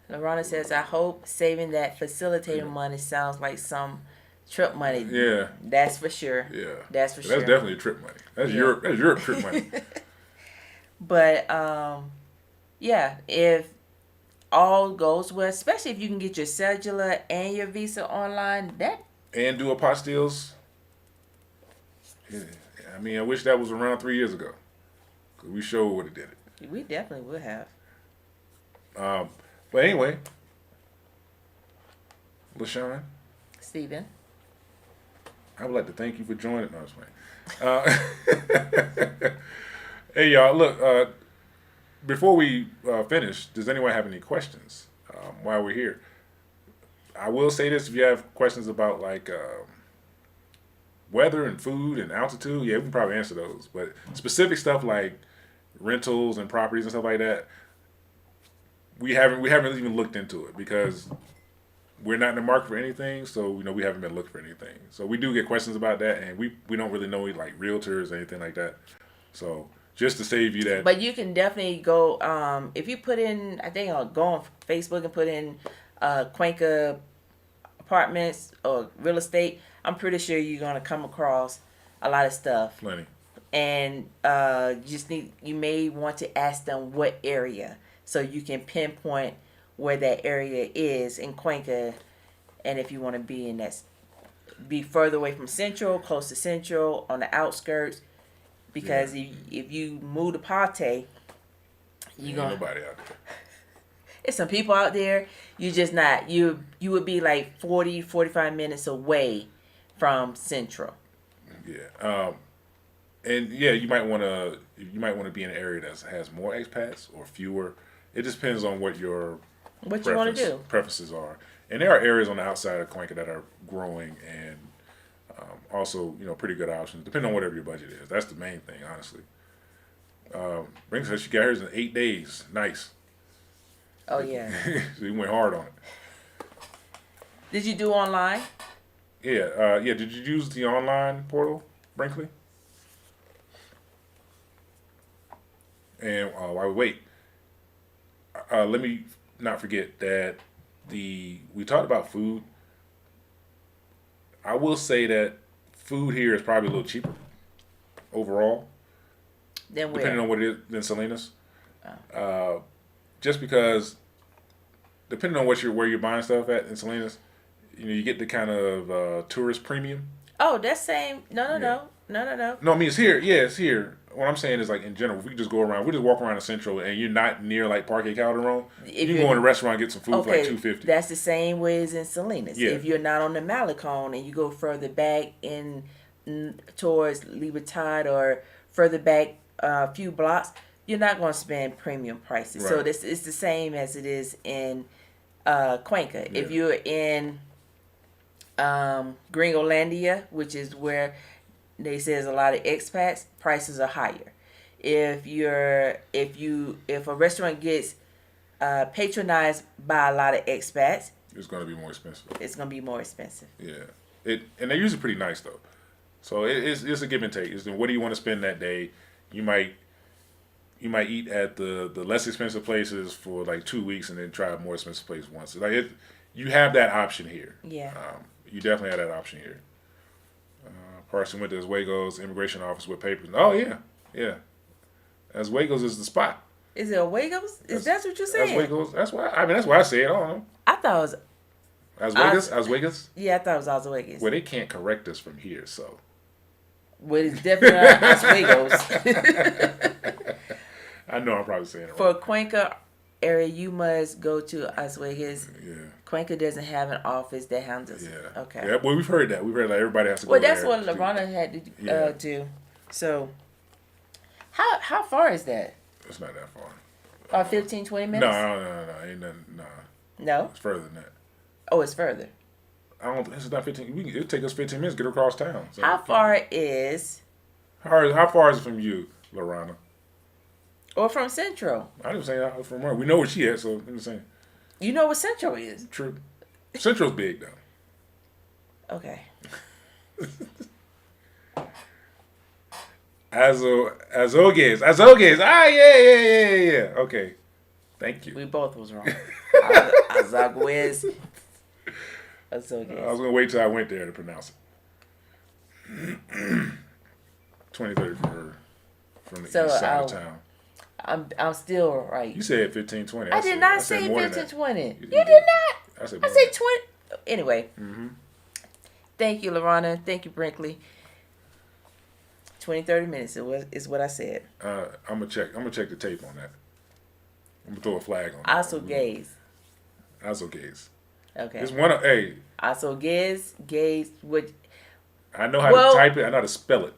Lorana says, I hope saving that facilitator money sounds like some trip money. Yeah. That's for sure. Yeah. That's for sure. That's definitely trip money. That's Europe trip money. But, yeah, if all goes well, especially if you can get your cellular and your visa online, and do apostilles. Yeah. I mean, I wish that was around 3 years ago. Because we sure would have did it. we definitely would have. But anyway, LaShawn, Steven. I would like to thank you for joining us, man. Hey, y'all, look, before we finish, does anyone have any questions while we're here? I will say this, if you have questions about, like, weather and food and altitude, yeah, we can probably answer those. But specific stuff like rentals and properties and stuff like that, we haven't even looked into it because we're not in the market for anything. So we haven't been looking for anything. So we do get questions about that, and we don't really know like realtors or anything like that. So just to save you that. But you can definitely go if you put in. I think I'll go on Facebook and put in Cuenca apartments or real estate. I'm pretty sure you're gonna come across a lot of stuff. Plenty. And you may want to ask them what area, so you can pinpoint where that area is in Cuenca, and if you want to be further away from Central, close to Central, on the outskirts, because if you move to Pate, Ain't nobody out there. there's some people out there. You just not you would be like 45 minutes away from Central. Yeah. And yeah, you might want to be in an area that has more expats or fewer. It just depends on what your you want to do. preferences are. And there are areas on the outside of Cuenca that are growing and also pretty good options depending on whatever your budget is. That's the main thing, honestly. Brings says she got hers in 8 days. Nice. Oh yeah. So you went hard on it. Did you do online? Yeah. Did you use the online portal, Brinkley? And while we wait, let me not forget that we talked about food. I will say that food here is probably a little cheaper overall. Then where? Depending on what it is than Salinas. Just because, depending on where you're buying stuff at in Salinas, you get the kind of tourist premium. Oh, that's same. No. No, I mean it's here. Yeah, it's here. What I'm saying is like in general, if we just go around, we just walk around the Central, and you're not near like Parque Calderon. You can go in a restaurant and get some food for like $2.50. That's the same way as in Salinas. Yeah. If you're not on the Malecon and you go further back towards Libertad or further back a few blocks, you're not going to spend premium prices. Right. So it's the same as it is in Cuenca. Yeah. If you're in Gringolandia, which is where they say there's a lot of expats, prices are higher. If a restaurant gets patronized by a lot of expats, it's going to be more expensive. Yeah. And they're usually pretty nice though. So it's a give and take. It's what do you want to spend that day? You might eat at the less expensive places for like 2 weeks and then try a more expensive place once. Like you have that option here. Yeah. You definitely have that option here. Person went to Oswego's immigration office with papers. Oh yeah. Oswego's is the spot. Is it Oswego's? Is that what you're saying? Oswego's. That's why I say it. I don't know. I thought it was Oswego's. Yeah, I thought it was Oswego's. Well, they can't correct us from here, so. Well, it's definitely not Oswego's. I know I'm probably saying it wrong. For Cuenca area, you must go to Oswego's. Yeah. Cuenca doesn't have an office that handles it. Yeah. Okay. Yeah, well, we've heard that. We've heard that everybody has to go there. Well, that's there what Lorana had to do. So, how far is that? It's not that far. About 15, 20 No, minutes? no, ain't nothing. No, No? it's further than that. Oh, it's further. I don't. It's not 15. It'll take us 15 minutes to get across town. So, How far is, How far is it from you, Lorana? or from Central? I didn't say how from her. We know where she at, so I'm just saying. You know what Central is. True. Central's big though. Okay. Azogues. Ah, yeah. Okay. Thank you. We both was wrong. Azagüez. I was Azogues. gonna wait till I went there to pronounce it. 20-30 for her from the So, east side of town. I'm still right. You said 15-20. I did not say more than 15, that. 20. You You did. did not. I said I more said than 20. Anyway. Mm-hmm. Thank you, Lorana. Thank you, Brinkley. 20, 30 minutes is what I said. I'm gonna check the tape on that. I'm gonna throw a flag on that. Azogues. Azogues. Okay. It's one of Azogues, gaze with I know how to type it. I know how to spell it.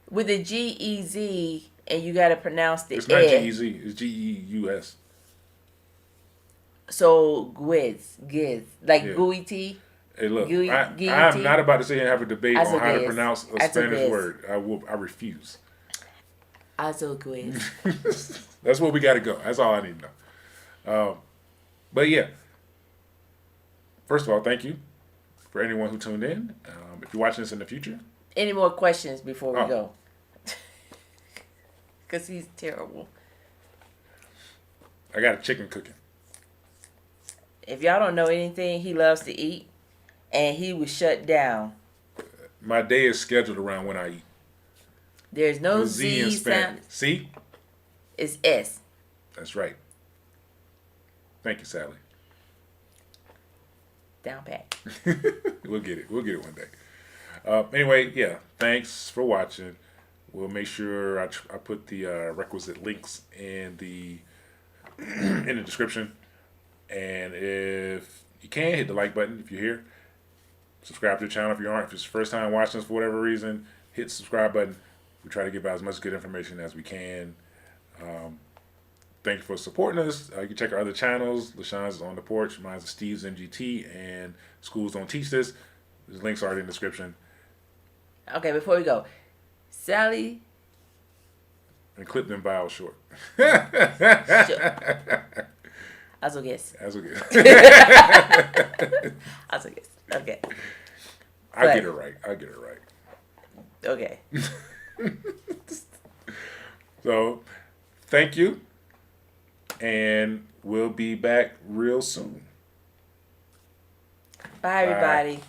with the GEZ, and you got to pronounce the It's not G-E-Z. It's G-E-U-S. So giz, like Yeah. gooey tea. Hey, look, Gooey- I'm not about to sit here and have a debate on how to Azogues. pronounce a Azogues. Spanish word. I refuse. Azogues. That's where we got to go. That's all I need to know. But yeah, first of all, thank you for anyone who tuned in. If you're watching this in the future, Any more questions before we Oh. go? Because he's terrible. I got a chicken cooking. If y'all don't know anything, he loves to eat, and he was shut down. My day is scheduled around when I eat. There's no No Z in sound. Spanish. See? It's S. That's right. Thank you, Sally. Down pat. We'll get it. We'll get it one day. Anyway, yeah. Thanks for watching. We'll make sure I put the requisite links in the in the description. And if you can, hit the like button if you're here. Subscribe to the channel if you aren't. If it's the first time watching us for whatever reason, hit the subscribe button. We try to give out as much good information as we can. Thank you for supporting us. You can check our other channels. LaShawn's is on the porch. Mine's is Steve's MGT and Schools Don't Teach This. The links are in the description. Okay, before we go, Sally. And clip them vowels short. Azogues. That's okay. Azogues. Okay. I get it right. Okay. So, thank you. And we'll be back real soon. Bye, everybody.